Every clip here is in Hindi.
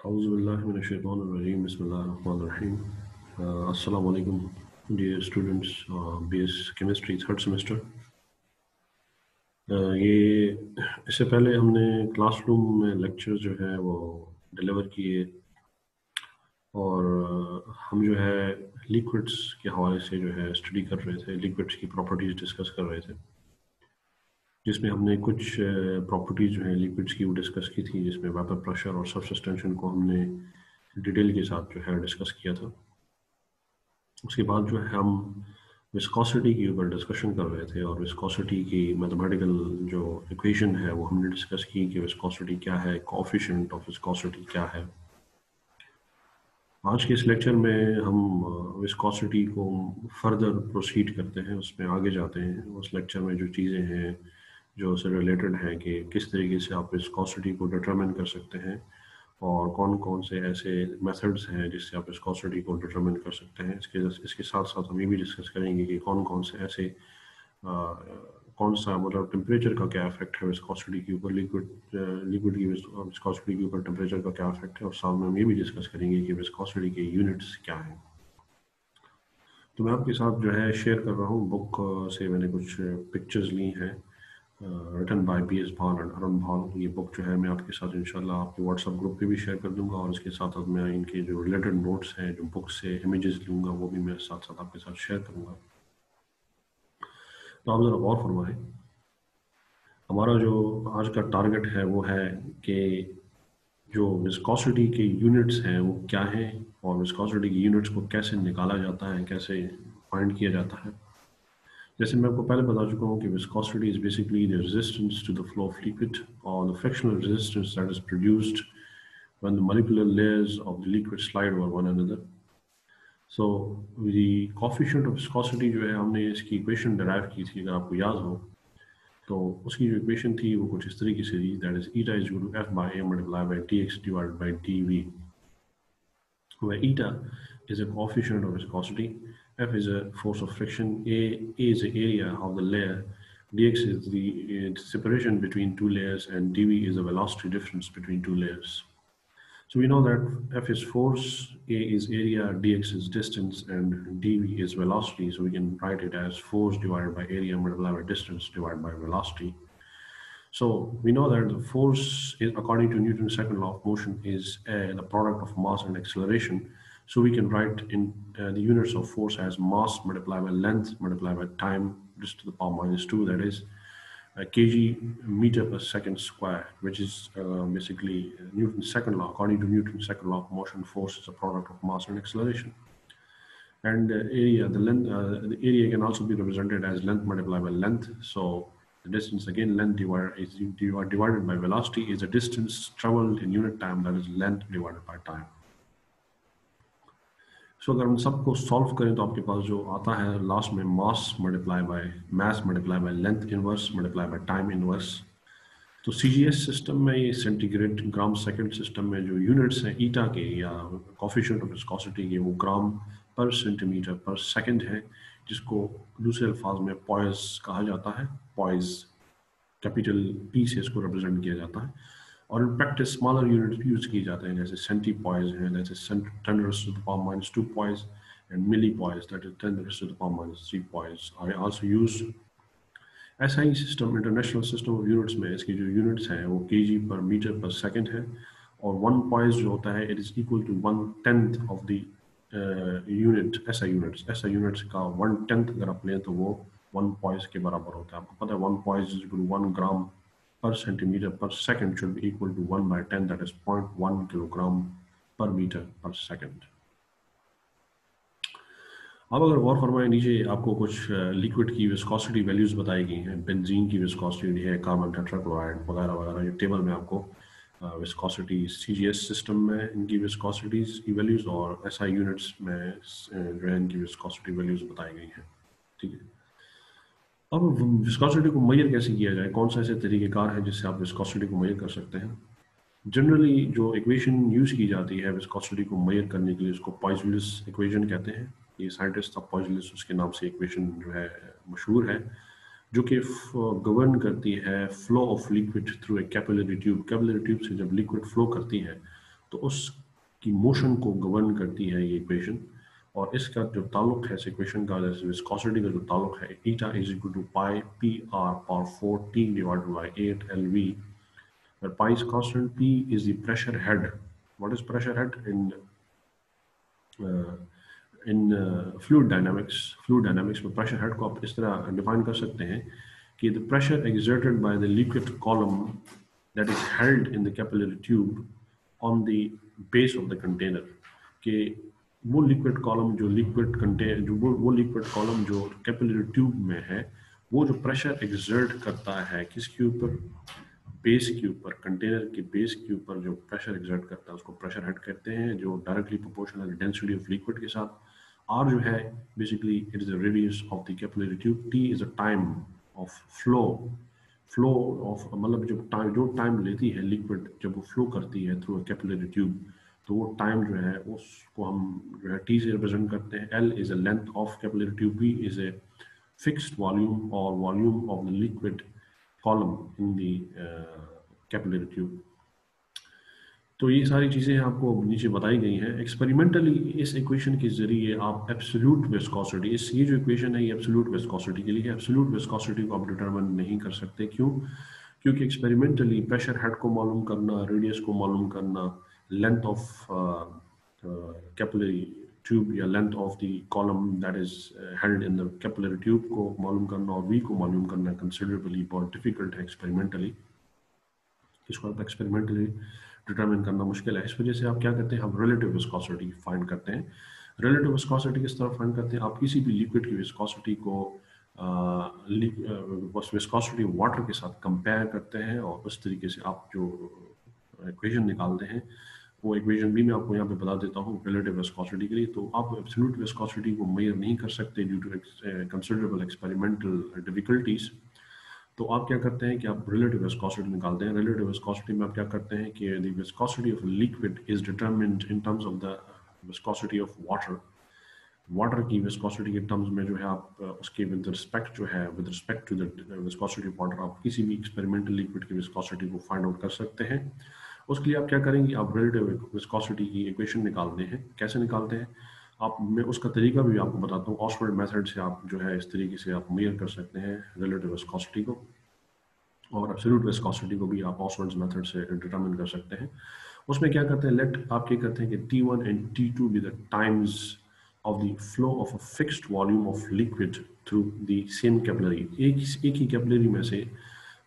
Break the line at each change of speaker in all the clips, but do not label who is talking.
Auzubillahiminash-shaytanir-rajeem. Bismillahir-rahmanir-rahim. Assalamu alaikum, dear students, BS Chemistry third semester. ये इससे पहले हमने क्लासरूम में लेक्चर जो है वो डिलीवर किए और हम जो है लिक्विड्स के हवाले से जो है स्टडी कर रहे थे, लिक्विड्स की प्रॉपर्टीज़ डिस्कस कर रहे थे, जिसमें हमने कुछ प्रॉपर्टीज़ जो है लिक्विड्स की वो डिस्कस की थी, जिसमें वेपर प्रेशर और सरफेस टेंशन को हमने डिटेल के साथ जो है डिस्कस किया था। उसके बाद जो है हम विस्कोसिटी के ऊपर डिस्कशन कर रहे थे और विस्कोसिटी की मैथमेटिकल जो इक्वेशन है वो हमने डिस्कस की कि विस्कोसिटी क्या है, कोएफिशिएंट ऑफ विस्कोसिटी क्या है। आज के इस लेक्चर में हम विस्कोसिटी को फर्दर प्रोसीड करते हैं, उसमें आगे जाते हैं। उस लेक्चर में जो चीज़ें हैं जो उससे रिलेटेड हैं कि किस तरीके से आप विस्कोसिटी को डिटरमिन कर सकते हैं और कौन कौन से ऐसे मेथड्स हैं जिससे आप विस्कोसिटी को डिटरमिन कर सकते हैं। इसके साथ साथ हम ये भी डिस्कस करेंगे कि कौन कौन से ऐसे कौन सा मतलब टेम्परेचर का क्या इफेक्ट है विस्कोसिटी के ऊपर, लिक्विड की विस्कोसिटी के ऊपर टेम्परेचर का क्या इफेक्ट है, और साथ में हम ये भी डिस्कस करेंगे कि विस्कोसिटी के यूनिट्स क्या हैं। तो मैं आपके साथ जो है शेयर कर रहा हूँ, बुक से मैंने कुछ पिक्चर्स ली हैं रिटन बाय BS भाल एंड अरुण भाल। ये बुक जो है मैं आपके साथ इंशाल्लाह आपके व्हाट्सएप ग्रुप पे भी शेयर कर दूंगा और इसके साथ साथ मैं इनके जो रिलेटेड नोट्स हैं जो बुक से इमेजेस लूँगा वो भी मैं साथ साथ आपके साथ शेयर करूँगा। तो आप ज़रा गौर फरमाएं, हमारा जो आज का टारगेट है वो है कि जो विस्कोसिटी के यूनिट्स हैं वो क्या हैं और विस्कोसिटी के यूनिट्स को कैसे निकाला जाता है, कैसे फाइंड किया जाता है। जैसे मैं आपको पहले बता चुका हूँ कि viscosity is basically the resistance to the flow of liquid और the frictional resistance that is produced when the molecular layers of the liquid slide over one another. So the coefficient of viscosity जो है हमने इसकी इक्वेशन डिराइव की थी, अगर आपको याद हो तो उसकी जो इक्वेशन थी वो कुछ इस तरीके से थी, that is eta is equal to F by A multiplied by dx divided by dV, where eta is a coefficient of viscosity, F is a force of friction, A is the area of the layer, dx is the separation between two layers, and dV is the velocity difference between two layers. So we know that F is force, A is area, dx is distance, and dV is velocity. So we can write it as force divided by area multiplied by distance divided by velocity. So we know that the force is, according to Newton's second law of motion, is the product of mass and acceleration. So we can write in the units of force as mass multiplied by length multiplied by time raised to the power minus 2, that is kg meter per second square, which is basically Newton's second law. According to Newton's second law of motion, force is a product of mass and acceleration. And area, the area can also be represented as length multiplied by length. So the distance, again, length divided by velocity is the distance traveled in unit time, that is length divided by time. So अगर हम सबको सॉल्व करें तो आपके पास जो आता है लास्ट में मास multiply by length inverse multiply by time inverse. तो CGS सिस्टम में ये सेंटीग्रेड ग्राम सेकंड सिस्टम में जो यूनिट्स हैं ईटा के या कोएफिशिएंट ऑफ विस्कोसिटी के वो ग्राम पर सेंटीमीटर पर सेकंड है, जिसको दूसरे अल्फाज में पॉइज कहा जाता है। पॉइज कैपिटल P से इसको रिप्रेजेंट किया जाता है और in practice smaller unit use किए जाते हैं, जैसे सेंटीपॉइज है, जैसे 10 raised to the power minus 2 poise, and millipoise, that is 10 raised to the power minus 3 poise, are also used. SI system, international system of units में इसकी जो यूनिट्स हैं वो kg per meter per second है और 1 poise जो होता है it is equal to 1/10 of the unit SI units. SI units का 1/10 अगर आप लें तो वो 1 poise के बराबर होता है। आपको पता है 1 poise is equal to 1 gram per centimeter per second should be equal to 1/10, that is 0.1 kilogram per meter per second. अब अगर गौर फरमाएं, नीचे आपको कुछ लिक्विड की विस्कोसिटी वैल्यूज बताई गई हैं। बेंजीन की विस्कोसिटी है, कार्बन टेट्राक्लोराइड वगैरह वगैरह, ये टेबल में आपको विस्कोसिटी CGS सिस्टम में इनकी विस्कोसिटीज की वैल्यूज और SI यूनिट्स में जो है इनकी विस्कोसिटी वैल्यूज बताई गई हैं। ठीक है, अब विस्कोसिटी को मेजर कैसे किया जाए, कौन सा ऐसे तरीक़ेकार है जिससे आप विस्कोसिटी को मेजर कर सकते हैं। जनरली जो इक्वेशन यूज़ की जाती है विस्कोसिटी को मेजर करने के लिए उसको पॉइज़लिस इक्वेशन कहते हैं। ये साइंटिस्ट था पॉइज़लिस, उसके नाम से इक्वेशन जो है मशहूर है, जो कि गवर्न करती है flow of liquid through a capillary tube. Capillary tube से जब लिक्विड फ्लो करती है तो उसकी मोशन को गवर्न करती है ये इक्वेशन। और इसका जो ताल्लुक है इस इक्वेशन का, जैसे विस्कोसिटी का जो ताल्लुक है, eta is equal to pi p r power 4 t divided by 8 l v, where pi is constant, p is the pressure head. What is pressure head uh, in fluid dynamics? Fluid dynamics में pressure head को आप इस तरह define कर सकते हैं कि the pressure exerted by the liquid column that is held in the capillary tube on the base of the container, कि वो liquid column जो liquid contain जो वो liquid column जो capillary tube में है, वो जो pressure exert करता है किसके ऊपर, बेस के ऊपर, कंटेनर के बेस के ऊपर जो प्रेशर एग्जर्ट करता है उसको प्रेशर हेड कहते हैं, जो directly proportional density of liquid के साथ। आर जो है basically it is the radius of the capillary tube, T is the time of flow of, मतलब जो टाइम लेती है लिक्विड जब वो फ्लो करती है थ्रू अ कैपिलरी ट्यूब, तो वो टाइम जो है उसको हम जो है टी से रिप्रेजेंट करते हैं। L is a length of capillary tube, B is a fixed volume और volume of the liquid column in the capillary tube। तो ये सारी चीज़ें आपको नीचे बताई गई हैं। एक्सपेरिमेंटली इस इक्वेशन के जरिए आप एब्सोल्यूट विस्कोसिटी, ये जो इक्वेशन है ये एब्सोल्यूट विस्कोसिटी के लिए है। एब्सोल्यूट विस्कोसिटी को आप डिटरमिन नहीं कर सकते, क्यों? क्योंकि एक्सपेरिमेंटली प्रेशर हेड को मालूम करना, रेडियस को मालूम करना, लेंथ ऑफ कैपिलरी ट्यूब या length of the column that is held in the capillary tube को मालूम करना और वी को मालूम करना कंसिडरेबली बहुत डिफिकल्ट है एक्सपेरिमेंटली। इसको आप एक्सपेरिमेंटली डिटरमिन करना मुश्किल है। इस वजह से आप क्या करते हैं, हम रिलेटिव विस्कोसिटी फाइंड करते हैं। रिलेटिव विस्कोसिटी किस तरह फाइंड करते हैं, आप किसी भी लिक्विड की विस्कोसिटी को विस्कोसिटी वाटर के साथ कंपेयर करते हैं और उस तरीके से आप जो इक्वेशन निकालते हैं, वो इक्वेशन भी मैं आपको यहाँ पे बता देता हूँ रिलेटिव विस्कोसिटी के लिए। तो आप एब्सोल्यूट विस्कोसिटी को मेजर नहीं कर सकते due to considerable experimental difficulties. तो आप क्या करते हैं कि आप रिलेटिव विस्कोसिटी निकालते हैं। रिलेटिव विस्कोसिटी में आप क्या करते हैं कि the viscosity of liquid is determined in terms of the viscosity of water. Water की विस्कोसिटी के टर्म्स में जो है आप उसके with respect to the viscosity of water आप किसी भी एक्सपेरिमेंटल लिक्विड की विस्कोसिटी को फाइंड आउट कर सकते हैं। उसके लिए आप क्या करेंगे, आप रिलेटिव विस्कोसिटी की इक्वेशन निकालते हैं। कैसे निकालते हैं आप, मैं उसका तरीका भी आपको बताता हूँ। ऑक्सफोर्ड मेथड से आप जो है इस तरीके से आप मेजर कर सकते हैं रिलेटिव विस्कोसिटी को, और एब्सोल्यूट विस्कोसिटी को भी आप ऑक्सफोर्ड मेथड से डिटरमिन कर सकते हैं। उसमें क्या करते हैं, लेट आप क्या करते हैं कि T1 and T2 be the times of the flow of a fixed volume of liquid through the same capillary। एक ही कैपिलरी में से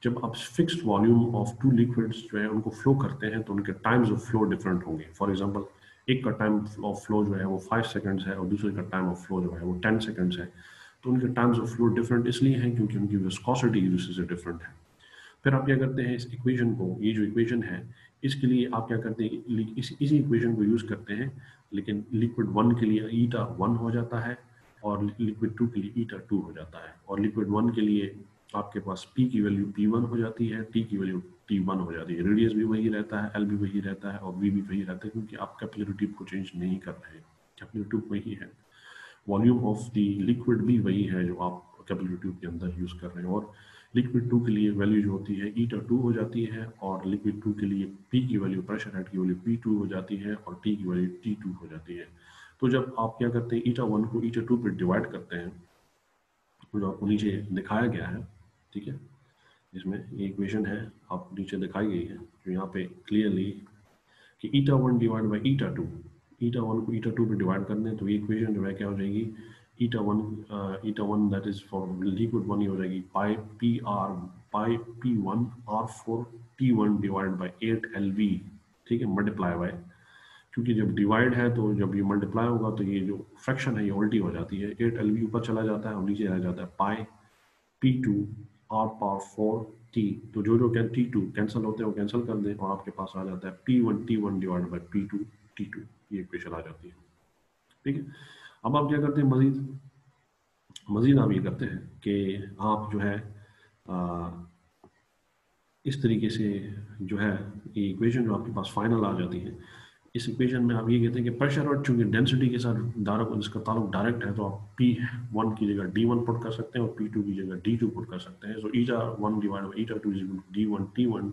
जब आप fixed volume of two liquids जो है उनको फ्लो करते हैं तो उनके टाइम्स ऑफ फ्लो डिफरेंट होंगे। फॉर एग्जांपल एक का टाइम ऑफ फ्लो जो है वो 5 सेकंड्स है और दूसरे का टाइम ऑफ फ्लो जो है वो 10 सेकंड्स है। तो उनके टाइम्स ऑफ फ्लो डिफरेंट इसलिए हैं क्योंकि उनकी विस्कोसिटी एक दूसरे से डिफरेंट है। फिर आप क्या करते हैं, इस इक्वेशन को, ये जो इक्वेशन है इसके लिए आप क्या करते हैं, इसी इक्वेशन को यूज़ करते हैं, लेकिन लिक्विड 1 के लिए ईटा 1 हो जाता है और लिक्विड 2 के लिए ईटा 2 हो जाता है। और लिक्विड 1 के लिए आपके पास P की वैल्यू P1 हो जाती है, T की वैल्यू T1 हो जाती है। रेडियस भी वही रहता है, L भी वही रहता है और V भी वही रहता है, क्योंकि आप कैपिलरी ट्यूब को चेंज नहीं कर रहे हैं, कैपिलरी ट्यूब वही है। वॉल्यूम ऑफ द लिक्विड भी वही है जो आप कैपिलरी ट्यूब के अंदर यूज़ कर रहे हैं। और लिक्विड 2 के लिए वैल्यू जो होती है ईटा 2 हो जाती है और लिक्विड 2 के लिए P की वैल्यू, प्रेशर हेड की वैल्यू P2 हो जाती है और T की वैल्यू T2 हो जाती है। तो जब आप क्या करते हैं, ईटा 1 को ईटा 2 पर डिवाइड करते हैं, जो आपको नीचे दिखाया गया है, ठीक है, इसमें ये इक्वेशन है आप नीचे दिखाई गई है, जो यहाँ पे क्लियरली कि ईटा 1 डिवाइड बाई ईटा 2, ईटा 1 को ईटा 2 पे डिवाइड करने हैं तो ये इक्वेशन जो है क्या हो जाएगी, ईटा 1 दैट इज फॉर लिक्विड 1 हो जाएगी पाई P1 R4 T1 divide by 8 LV, ठीक है, मल्टीप्लाई बाय, क्योंकि जब डिवाइड है तो जब ये मल्टीप्लाई होगा तो ये जो फ्रैक्शन है ये उल्टी हो जाती है, 8 LV ऊपर चला जाता है और नीचे रह जाता है पाई P2 R पावर 4 T। तो जो T2 कैंसिल होते हैं वो कैंसिल कर दें और आपके पास आ जाता है P1 T1 divide by P2 T2, ये इक्वेशन आ जाती है, ठीक है। अब आप क्या करते हैं, मजीद आप ये करते हैं कि आप जो है इस तरीके से जो है ये इक्वेशन जो आपके पास फाइनल आ जाती है, इस इक्वेशन में आप ये कहते हैं कि प्रेशर और चूंकि डेंसिटी के साथ इसका ताल्लुक डायरेक्ट है तो आप P1 की जगह D1 पुट कर सकते हैं और P2 की जगह D2 पुट कर सकते हैं। So eta 1 divide by eta 2 is equal to D1 T1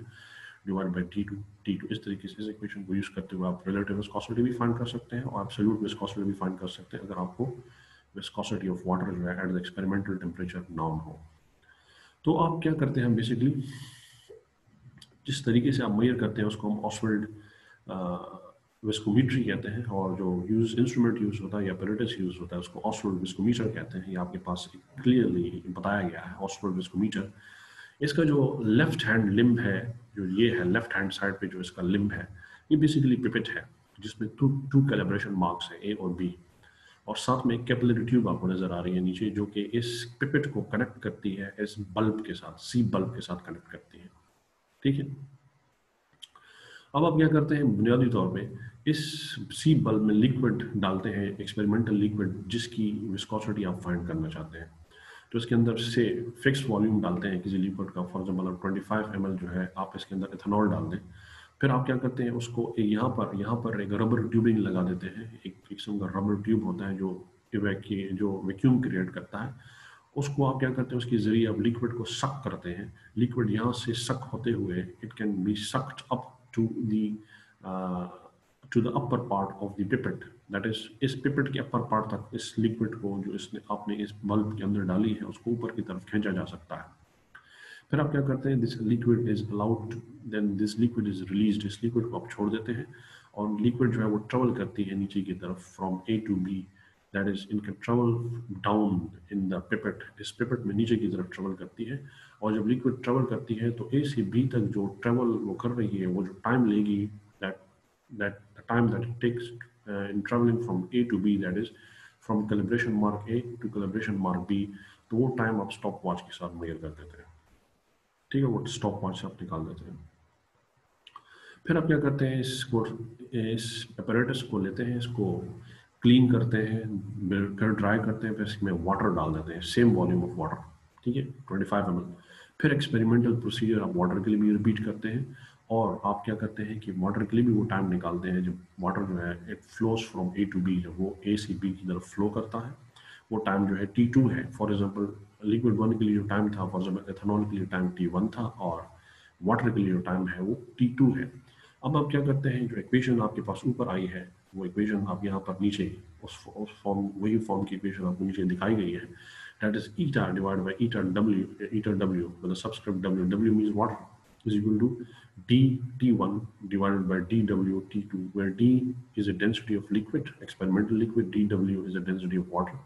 divide by T2 इस तरीके से इस इक्वेशन को यूज करते हुए आप रिलेटिव विस्कोसिटी भी फाइंड कर सकते हैं और एब्सोल्यूट विस्कोसिटी भी फाइंड कर सकते हैं अगर आपको विस्कोसिटी ऑफ वाटर जो है at the experimental temperature noun हो। तो आप क्या करते हैं बेसिकली, जिस तरीके से आप मेजर करते हैं उसको हम ऑसवर्ल्ड विस्कोमीट्री कहते हैं, और जो इंस्ट्रूमेंट यूज होता है या apparatus यूज होता है उसको ऑसवर्ल्ड विस्कोमीटर कहते हैं। ये आपके पास क्लियरली बताया गया है ऑसवर्ल्ड विस्कोमीटर। इसका जो लेफ्ट हैंड लिम्ब है, जो ये है लेफ्ट हैंड साइड पे जो इसका लिम्ब है, ये बेसिकली पिपेट है जिसमें टू कैलिब्रेशन मार्क्स है A और B, और साथ में एक कैपिलरी ट्यूब आपको नजर आ रही है नीचे जो कि इस पिपेट को कनेक्ट करती है इस बल्ब के साथ, सी बल्ब के साथ कनेक्ट करती है। ठीक है, अब आप क्या करते हैं, बुनियादी तौर पे इस सी बल्ब में लिक्विड डालते हैं, एक्सपेरिमेंटल लिक्विड जिसकी विस्कोसिटी आप फाइंड करना चाहते हैं। तो इसके अंदर से फिक्स वॉल्यूम डालते हैं किसी लिक्विड का, फॉर एग्जाम्पल 25 ml जो है आप इसके अंदर इथेनॉल डाल दें। फिर आप क्या करते हैं, उसको यहाँ पर एक रबर ट्यूबिंग लगा देते हैं, एक किस्म का रबर ट्यूब होता है जो वैक्यूम क्रिएट करता है। उसको आप क्या करते हैं, उसके जरिए आप लिक्विड को सक करते हैं। लिक्विड यहाँ से सक होते हुए it can be sucked up to the upper part of the pipette, that is इस पिपेट के अपर पार्ट तक इस लिक्विड को जो आपने इस बल्ब के अंदर डाली है उसको ऊपर की तरफ खींचा जा सकता है। फिर आप क्या करते हैं, this liquid is allowed, then this liquid is released, इस लिक्विड को आप छोड़ देते हैं और लिक्विड जो है वो ट्रेवल करती है नीचे की तरफ from A to B, that is इनका travel down in the pipette, इस पिपेट में नीचे की तरफ ट्रेवल करती है। और जब लिक्विड ट्रेवल करती है तो A से B तक जो ट्रेवल वो कर रही है, वो जो टाइम लेगी, that the time that it takes in traveling from A to B, that is from calibration mark A to calibration mark B, तो वो टाइम आप स्टॉप वॉच के साथ मेजर कर देते हैं। ठीक है, वो स्टॉप वॉच से आप निकाल देते हैं। फिर आप क्या करते हैं, इस apparatus को लेते हैं, इसको क्लीन करते हैं, फिर ड्राई करते हैं, फिर इसमें वाटर डाल देते हैं, सेम वॉल्यूम ऑफ वाटर। ठीक है, 25 ml। फिर एक्सपेरिमेंटल प्रोसीजर आप वाटर के लिए भी रिपीट करते हैं, और आप क्या करते हैं कि वाटर के लिए भी वो टाइम निकालते हैं जब वाटर जो है it flows from A to B, जब वो A से B की तरफ फ्लो करता है, वो टाइम जो है T2 है। फॉर एग्जांपल लिक्विड 1 के लिए जो टाइम था, फॉर एग्जांपल एथेनॉल के लिए टाइम T1 था, और वाटर के लिए जो टाइम है वो T2 है। अब आप क्या करते हैं, जो इक्वेशन आपके पास ऊपर आई है वो इक्वेशन आप यहाँ पर नीचे उस फॉर्म, वही फॉर्म की इक्वेशन आपको नीचे दिखाई गई है, that is eta divide by eta W with the subscript W, W means water, is equal to dT1 divided by dWT2, where D is a density of liquid, experimental liquid, dW is a density of water.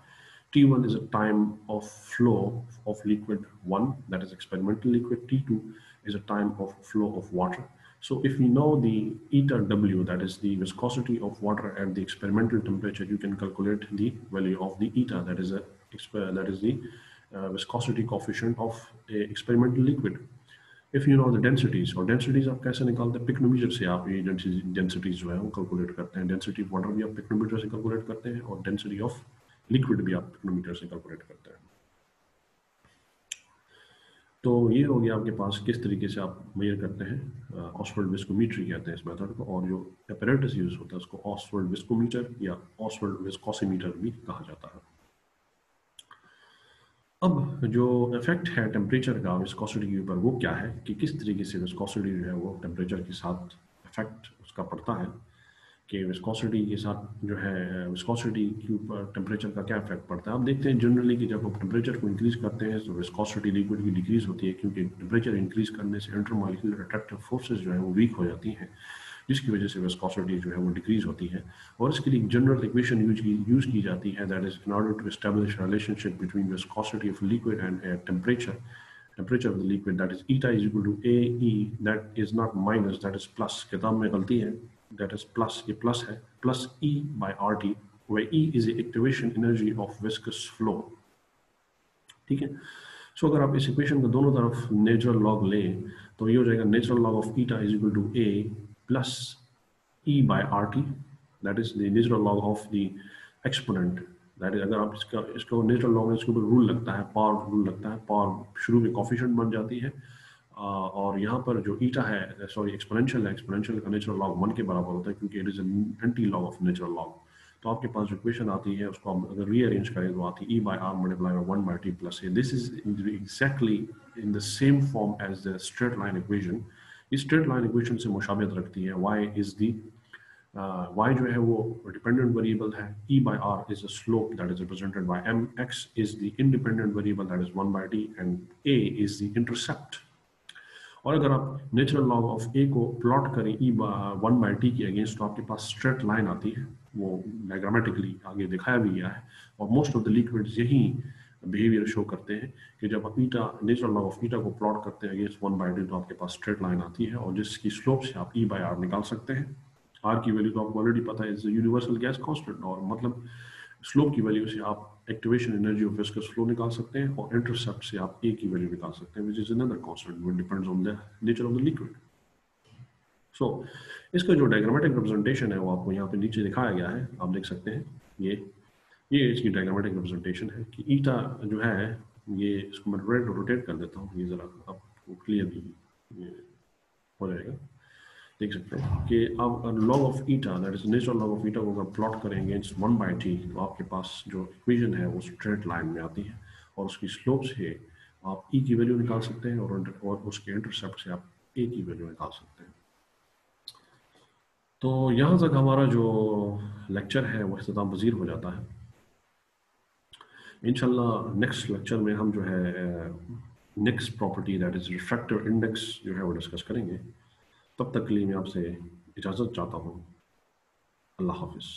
T1 is a time of flow of liquid 1, that is experimental liquid. T2 is a time of flow of water. So if we know the eta W, that is the viscosity of water at the experimental temperature, you can calculate the value of the eta, that is the viscosity coefficient of a experimental liquid. If you know the densities, और densities आप कैसे निकालते हैं, पिक्नोमीटर से आप ये densities जो है वो कैलकुलेट करते हैं। डेंसिटी ऑफ वाटर भी आप पिक्नोमीटर से कैलकुलेट करते हैं, और डेंसिटी ऑफ लिक्विड भी आप पिक्नोमीटर से कैलकुलेट करते हैं। तो ये हो गया आपके पास किस तरीके से आप मेजर करते हैं, ऑसवर्ल्ड विस्कोमीट्री कहते हैं इस मेथड को, और जो apparatus यूज होता है उसको ऑसवर्ल्ड विस्कोमीटर या ऑसवर्ल्ड विस्कोसीमीटर भी कहा जाता है। अब जो इफेक्ट है टेम्परेचर का विस्कोसिटी के ऊपर, वो क्या है कि किस तरीके से विस्कोसिटी जो है वो टेम्परेचर के साथ इफेक्ट उसका पड़ता है, कि विस्कोसिटी के साथ जो है विस्कोसिटी के ऊपर टेम्परेचर का क्या इफेक्ट पड़ता है। आप देखते हैं जनरली कि जब आप टेम्परेचर को इंक्रीज करते हैं तो विस्कोसिटी लिक्विड की डिक्रीज होती है, क्योंकि टेम्परेचर इंक्रीज करने से इंटरमॉलिक्यूलर अट्रैक्टिव फोर्सेस जो है वो वीक हो जाती हैं, जिसकी वजह से विस्कोसिटी जो है वो डिक्रीज होती है। और इसके लिए जनरल इक्वेशन यूज की जाती है, that is in order to establish relationship between viscosity of liquid and temperature of the liquid, that is eta is equal to AE, that is not minus, that is plus, किताब में गलती है, that is plus, ये plus है, plus E by RT, where E is the activation energy of viscous flow। ठीक है, सो अगर आप इस इक्वेशन को दोनों तरफ नेचुरल लॉग लें तो ये हो जाएगा natural log of eta is equal to A plus E by RT, that is the natural log of the exponent, that is अगर आप इसको नेचुरल लॉग में इसके ऊपर रूल लगता है, पावर रूल लगता है, पावर शुरू में कोफिशिएंट बन जाती है, और यहाँ पर जो ईटा है, सॉरी एक्सपोनेंशियल है, एक्सपोनेंशियल का नेचुरल लॉग 1 के बराबर होता है, क्योंकि it is anti log of natural log. तो आपके पास जो इक्वेशन आती है उसको हम अगर रीअरेंज करें तो आती है E by R multiplied by 1 by T plus A। This is exactly in the same form as the straight line equation. इस स्ट्रेट लाइन इक्वेशन से मुशाबियत रखती है। y जो है वो डिपेंडेंट वेरिएबल है, e by r is a slope that is represented by m, x is the independent variable that is 1 by t, and a is the intercept। और अगर आप नेचुरल लॉग ऑफ ए को प्लॉट करें ई 1/t के अगेंस्ट, तो आपके पास स्ट्रेट लाइन आती है, वो डायग्रामेटिकली आगे दिखाया भी गया है। और मोस्ट ऑफ द लिक्विड्स यही बिहेवियर शो करते हैं कि जब आप ईटा नेचुरल लॉग ऑफ ईटा को प्लॉट करते हैं अगेंस्ट 1/t, तो आपके पास स्ट्रेट लाइन आती है और जिसकी स्लोप से आप e/r निकाल सकते हैं। आर की वैल्यू तो आपको ऑलरेडी पता है, इज यूनिवर्सल गैस कांस्टेंट, और मतलब स्लोप की वैल्यू से आप activation energy of viscous flow निकाल सकते हैं और इंटरसेप्ट से आप ए की वैल्यू निकाल सकते हैं, which is another constant which depends on the nature of the liquid. So इसका जो डायग्रामेटिक रिप्रेजेंटेशन है वो आपको यहाँ पे नीचे दिखाया गया है, आप देख सकते हैं। ये इसकी डायग्रामेटिक रिप्रेजेंटेशन है कि ईटा जो है, ये इसको मैं रोटेट कर देता हूँ, ये ज़रा आपको क्लियर हो जाएगा। देख सकते हैं कि अब log of eta, that is natural log of ईटा को अगर प्लॉट करें अगेंस्ट 1/t, तो आपके पास जो इक्वेशन है वो स्ट्रेट लाइन में आती है और उसकी स्लोप से आप ई की वैल्यू निकाल सकते हैं और उसके इंटरसेप्ट से आप ए की वैल्यू निकाल सकते हैं। तो यहाँ तक हमारा जो लेक्चर है वो इख्तिताम पज़ीर हो जाता है। इंशाल्लाह नेक्स्ट लेक्चर में हम जो है next property, that is refractive index जो है वो डिस्कस करेंगे। तब तक के लिए मैं आपसे इजाज़त चाहता हूँ। अल्लाह हाफिज़।